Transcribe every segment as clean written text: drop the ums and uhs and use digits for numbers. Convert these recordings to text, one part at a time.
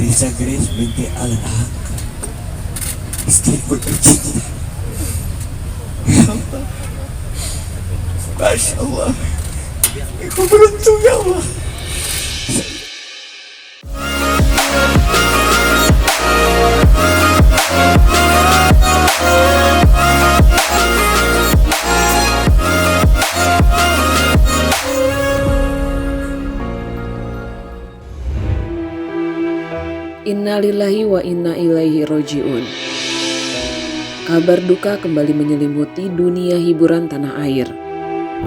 Marisa Grace binti Al-Haq, istriku tercinta. Ya Allah, Masya Allah, aku beruntung ya Allah. Innalillahi wa inna ilaihi roji'un. Kabar duka kembali menyelimuti dunia hiburan tanah air.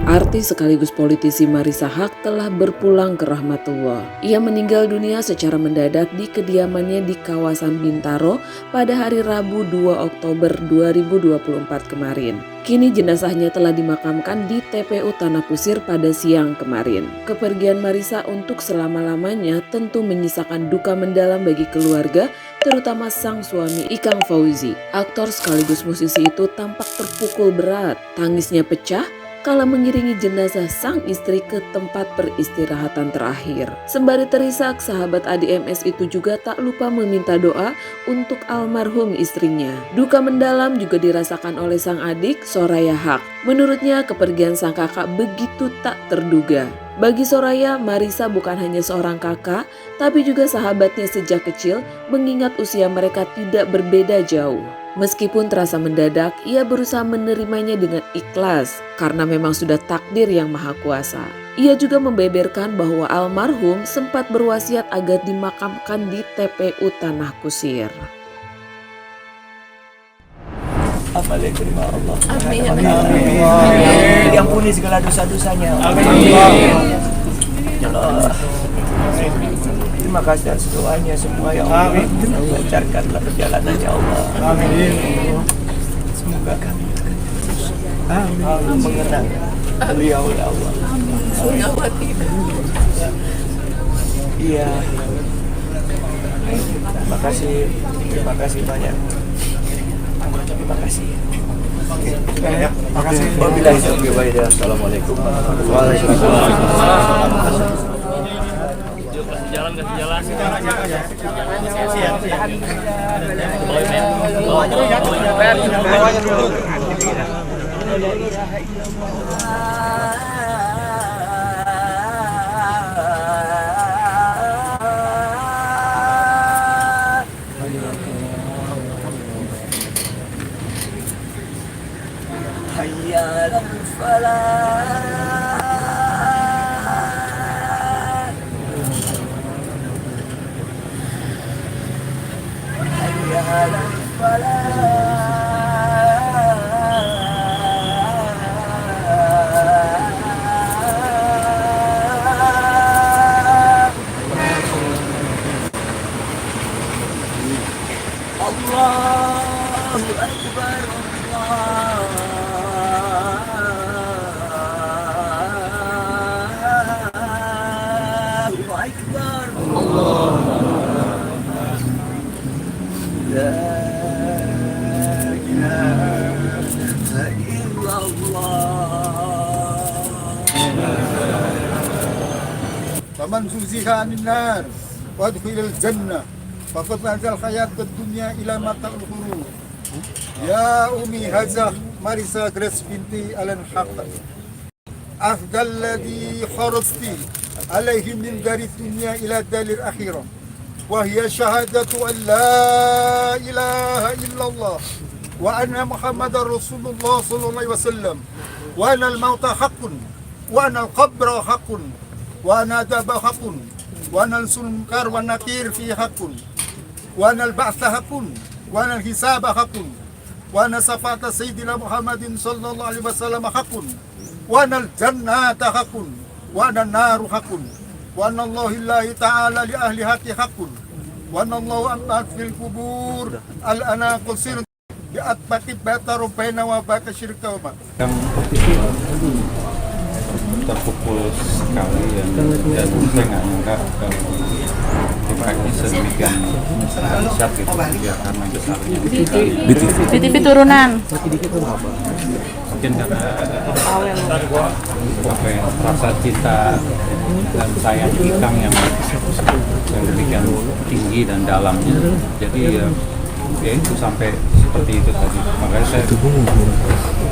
Artis sekaligus politisi Marisa Haque telah berpulang ke rahmatullah. Ia meninggal dunia secara mendadak di kediamannya di kawasan Bintaro pada hari Rabu 2 Oktober 2024 kemarin. Kini jenazahnya telah dimakamkan di TPU Tanah Kusir pada siang kemarin. Kepergian Marisa untuk selama-lamanya tentu menyisakan duka mendalam bagi keluarga, terutama sang suami Ikang Fauzi. Aktor sekaligus musisi itu tampak terpukul berat. Tangisnya pecah kala mengiringi jenazah sang istri ke tempat peristirahatan terakhir. Sembari terisak, sahabat ADMS itu juga tak lupa meminta doa untuk almarhum istrinya. Duka mendalam juga dirasakan oleh sang adik, Soraya Haque. Menurutnya, kepergian sang kakak begitu tak terduga. Bagi Soraya, Marisa bukan hanya seorang kakak, tapi juga sahabatnya sejak kecil, mengingat usia mereka tidak berbeda jauh. Meskipun terasa mendadak, ia berusaha menerimanya dengan ikhlas karena memang sudah takdir yang maha kuasa. Ia juga membeberkan bahwa almarhum sempat berwasiat agar dimakamkan di TPU Tanah Kusir. Amal yang terima Allah. Amin. Amin. Diampuni segala dosa-dosanya. Amin. Ya Allah. Terima kasih atas doanya semua ya Allah. Lancarkanlah perjalanannya Allah. Amin. Semoga kami akan terus mengenang beliau ya Allah. Iya. Terima kasih banyak. Terima kasih. Terima kasih. Wabillahi taufiq wal hidayah. Assalamualaikum warahmatullahi wabarakatuh. Kasih jalan. Hayya 'alal falah. Hayya 'alal falah. Allahu Akbar. Faman zuziha 'anil nar wa adkhilal jannah faqad fazal hayatud dunya ila mata'ul ghurur. Ya Umi Hazah Marisa Grace binti Al-Haq, afdal ladhi kharajti alaihi min dari dunya ila dalil akhirah, wa hiya syahadatu an la ilaha illallah wa anna Muhammadar Rasulullah sallallahu alaihi wasallam, wa anna al-mauta haqqun wa anna al-qabra haqqun wa anna adaba haqqun wa anna al-munkar wa nakir fi haqqun wa anna al-ba'tha haqqun wa anna al-hisaba haqqun wa anna safata sayyidina Muhammadin sallallahu alaihi wasallam haqqun wa anna al-jannata haqqun wa anna an-naru haqqun wa anna Allahillahi ta'ala li ahli haqqi haqqun wa anna Allahu ammat fil kubur al-ana qusir bi atbaqi bata rubaina wa baka syirka wa yang terpukul sekali dan saya nggak nyangka kalau impactnya sedemikian dahsyat gitu ya, karena besarnya di TV turunan. mungkin karena apa ya, rasa cinta dan sayang Ikang yang demikian tinggi dan dalamnya. Jadi ya itu sampai seperti itu tadi. Makanya saya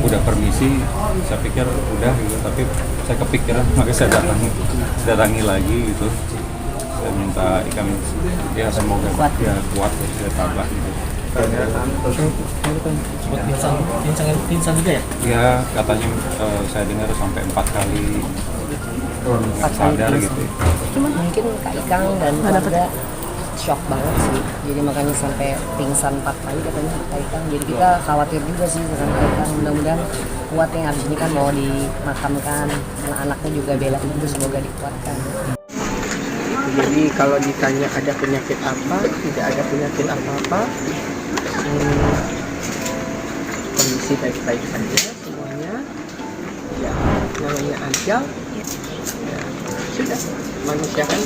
udah permisi, saya pikir udah gitu, tapi saya kepikiran, makanya saya datangi lagi gitu. Saya minta Ikang ya semoga dia kuat, dia tabah gitu. Pingsan juga ya? Ya katanya saya dengar sampai 4 kali nggak sadar gitu. Cuma mungkin Kak Ikang dan keluarga shock banget sih, jadi makanya sampai pingsan 4 kali katanya Kak Ikang. Jadi kita khawatir juga sih dengan Kak Ikang, mudah-mudahan kuat yang habis ini kan mau dimakamkan, anak-anaknya juga bela juga, semoga dikuatkan. Jadi kalau ditanya ada penyakit apa, tidak ada penyakit apa-apa, kondisi baik-baik saja semuanya. Ya, namanya ajal. Ya, sudah, manusia kan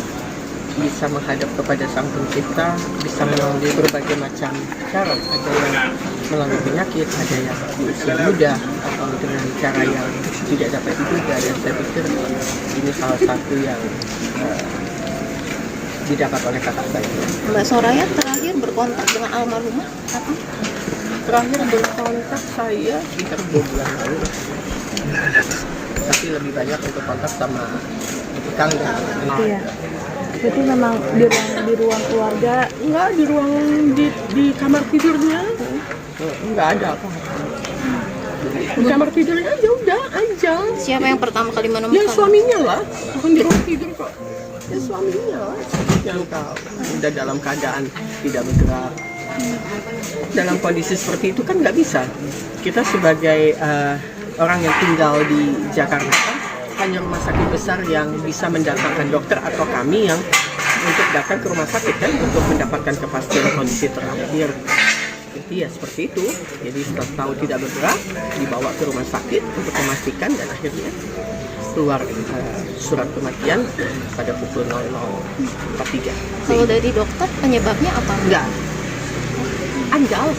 bisa menghadap kepada Sang Pencipta, bisa melalui berbagai macam cara. Ada yang melalui penyakit, ada yang di usia muda, atau dengan cara yang tidak dapat diduga. Dan saya pikir ini salah satu yang didapat oleh kakak saya. Mbak Soraya terakhir berkontak dengan almarhumah kapan? Terakhir berkontak saya sekitar 2 bulan lalu. Tapi lebih banyak untuk kontak sama Ikang dan Iya. Berarti memang di ruang keluarga, enggak di kamar tidurnya. Enggak ada apa-apa. Di kamar tidurnya aja udah aja. siapa yang pertama kali Ya menemukan? suaminya lah, bukan di ruang tidur kok. Ya suaminya lah, yang tahu. Udah dalam keadaan tidak bergerak. Dalam kondisi seperti itu kan nggak bisa. Kita sebagai orang yang tinggal di Jakarta kan hanya rumah sakit besar yang bisa mendatangkan dokter atau kami yang untuk datang ke rumah sakit kan untuk mendapatkan kepastian kondisi terakhir. Jadi ya seperti itu. Jadi setelah tahu tidak bergerak, dibawa ke rumah sakit untuk memastikan dan akhirnya keluar surat kematian pada pukul 00.43. Kalau dari dokter penyebabnya apa? Enggak. Ajal.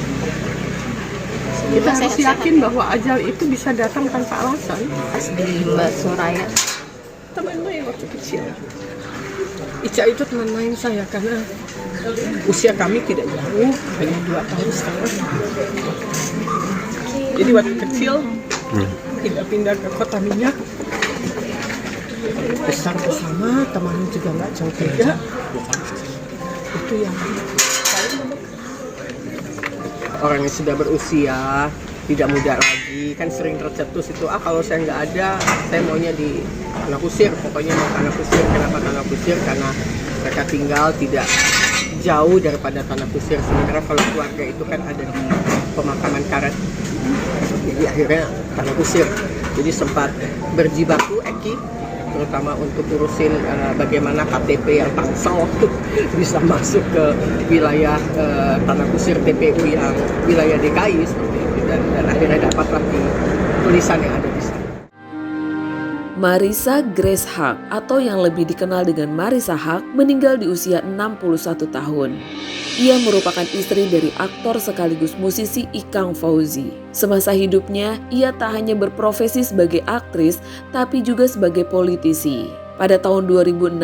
Kita harus yakin bahwa ajal itu bisa datang tanpa alasan. Pas di Mbak Soraya. Teman main waktu kecil. Ica itu teman main saya karena usia kami tidak jauh, hanya 2 tahun setengah. Jadi waktu kecil pindah ke kota minyak, besar bersama, teman juga nggak jauh beda. Itu yang orang yang sudah berusia, tidak muda lagi, kan sering tercetus itu, kalau saya nggak ada, saya maunya di Tanah Kusir, pokoknya mau Tanah Kusir. Kenapa Tanah Kusir? Karena mereka tinggal tidak jauh daripada Tanah Kusir, sementara kalau keluarga itu kan ada di pemakaman karet, jadi akhirnya Tanah Kusir. Jadi sempat berjibaku Eki, terutama untuk urusin bagaimana KTP yang Tangsel bisa masuk ke wilayah Tanah Kusir, TPU yang wilayah DKI seperti itu, dan akhirnya dapatlah di tulisan yang ada di sana. Marissa Grace Haq atau yang lebih dikenal dengan Marissa Haq meninggal di usia 61 tahun. Ia merupakan istri dari aktor sekaligus musisi Ikang Fauzi. Semasa hidupnya, ia tak hanya berprofesi sebagai aktris, tapi juga sebagai politisi. Pada tahun 2006,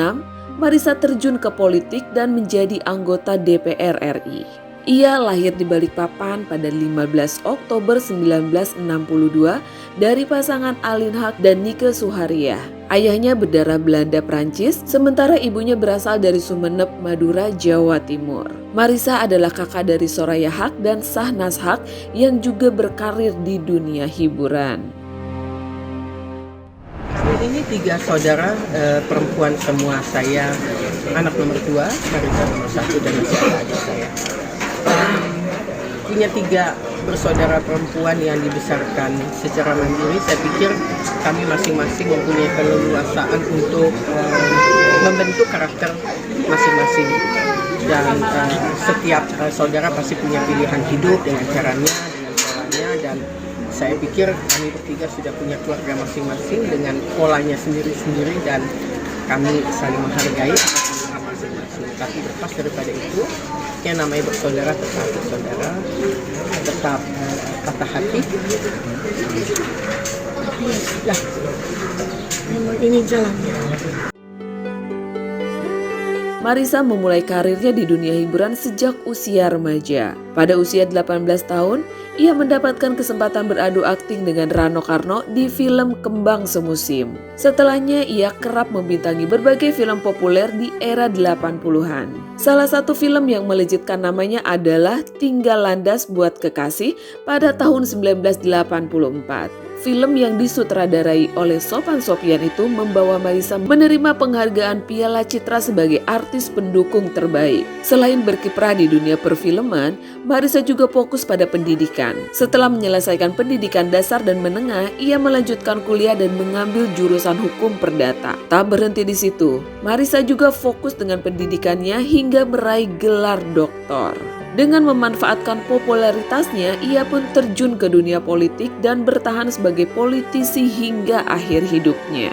Marissa terjun ke politik dan menjadi anggota DPR RI. Ia lahir di Balikpapan pada 15 Oktober 1962 dari pasangan Alin Haq dan Nike Suhariah. Ayahnya berdarah Belanda Prancis, sementara ibunya berasal dari Sumeneb, Madura, Jawa Timur. Marissa adalah kakak dari Soraya Haq dan Sahnas Haq yang juga berkarir di dunia hiburan. Kami ini 3 saudara perempuan semua. Saya anak nomor 2, Marissa nomor 1, dan masih ada adik saya. Punya 3 bersaudara perempuan yang dibesarkan secara mandiri. Saya pikir kami masing-masing mempunyai keleluasaan untuk membentuk karakter masing-masing, dan setiap saudara pasti punya pilihan hidup dengan caranya, dengan polanya, dan saya pikir kami bertiga sudah punya keluarga masing-masing dengan polanya sendiri-sendiri, dan kami saling menghargai atas masing-masing. Tapi berpas daripada itu, yang namanya bersaudara tetap bersaudara, tetap patah hati. Lah, memang ini jalannya. Marissa memulai karirnya di dunia hiburan sejak usia remaja. Pada usia 18 tahun, ia mendapatkan kesempatan beradu akting dengan Rano Karno di film Kembang Semusim. Setelahnya, ia kerap membintangi berbagai film populer di era 80-an. Salah satu film yang melejitkan namanya adalah Tinggal Landas Buat Kekasih pada tahun 1984. Film yang disutradarai oleh Sophan Sophian itu membawa Marissa menerima penghargaan Piala Citra sebagai artis pendukung terbaik. Selain berkiprah di dunia perfilman, Marissa juga fokus pada pendidikan. Setelah menyelesaikan pendidikan dasar dan menengah, ia melanjutkan kuliah dan mengambil jurusan hukum perdata. Tak berhenti di situ, Marissa juga fokus dengan pendidikannya hingga meraih gelar doktor. Dengan memanfaatkan popularitasnya, ia pun terjun ke dunia politik dan bertahan sebagai politisi hingga akhir hidupnya.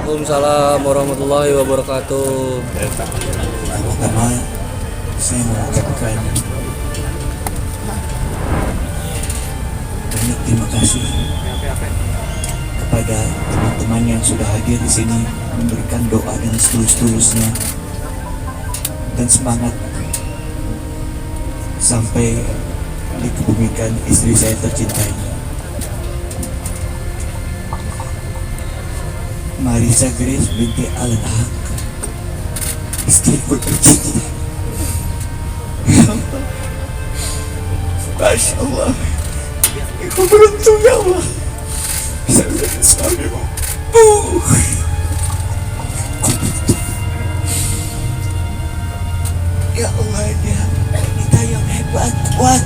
Waalaikumsalam warahmatullahi wabarakatuh. Pertama, saya mengucapkan banyak terima kasih kepada teman-teman yang sudah hadir di sini, memberikan doa dengan setulus-tulusnya dan semangat sampai dikebumikan istri saya tercintai, Marissa Grace binti Alan Haq, istriku tercinta. Masya Allah, aku beruntung ya Allah bisa menjadi suamimu. Ya Allah, dia wanita yang hebat, kuat,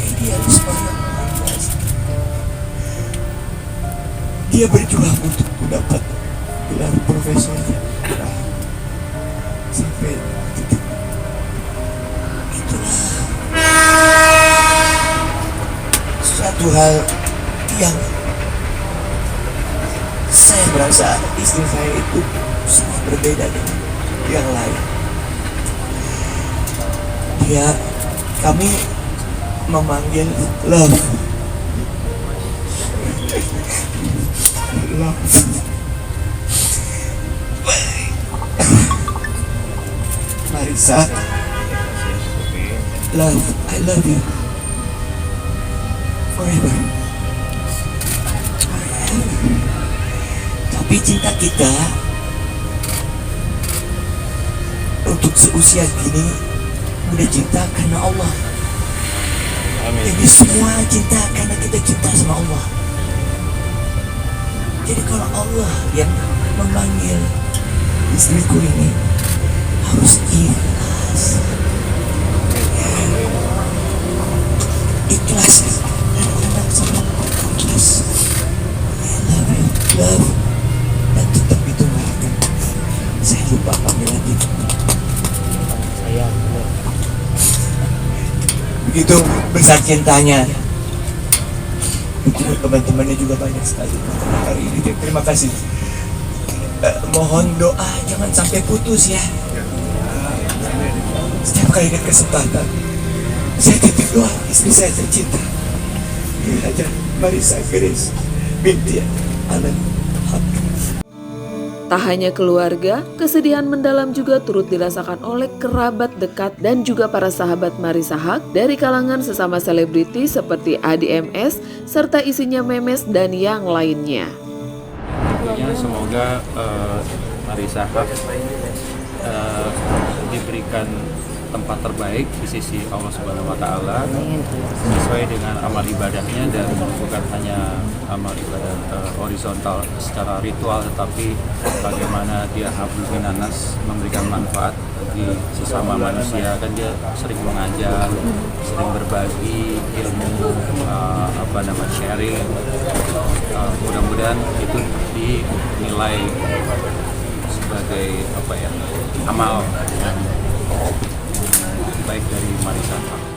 idealisme yang luar biasa. Dia berjuang untuk mendapat gelar profesornya sampai titik itulah suatu hal yang saya merasa istri saya itu sangat berbeda dengan yang lain. Kami memanggil love. Marissa, love, I love you forever. Tapi cinta kita untuk seusia gini udah cinta karena Allah. Ini semua cinta karena kita cinta sama Allah. Jadi kalau Allah yang memanggil istriku ini, harus ikhlas. Ikhlas kadang-kadang sama ikhlas. I love you, love. Dan tetap itu mereka. Saya lupa panggil lagi. Begitu besar cintanya. Teman-temannya juga banyak sekali hari ini. Terima kasih. Mohon doa jangan sampai putus ya. Setiap kali ada kesempatan, saya titip doa istri saya tercinta, Haja Marissa Grace binti Alan Haq. Tak hanya keluarga, kesedihan mendalam juga turut dirasakan oleh kerabat dekat dan juga para sahabat Marissa Haq dari kalangan sesama selebriti seperti Adi MS, serta isinya memes dan yang lainnya. Semoga Marissa Haq diberikan tempat terbaik di sisi Allah Subhanahu wa Ta'ala sesuai dengan amal ibadahnya, dan bukan hanya amal ibadah horizontal secara ritual, tetapi bagaimana dia hablum minanas, memberikan manfaat bagi sesama manusia. Kan dia sering mengajar, sering berbagi ilmu, sharing. Mudah-mudahan itu dinilai sebagai amal yang baik dari Marissa Haq.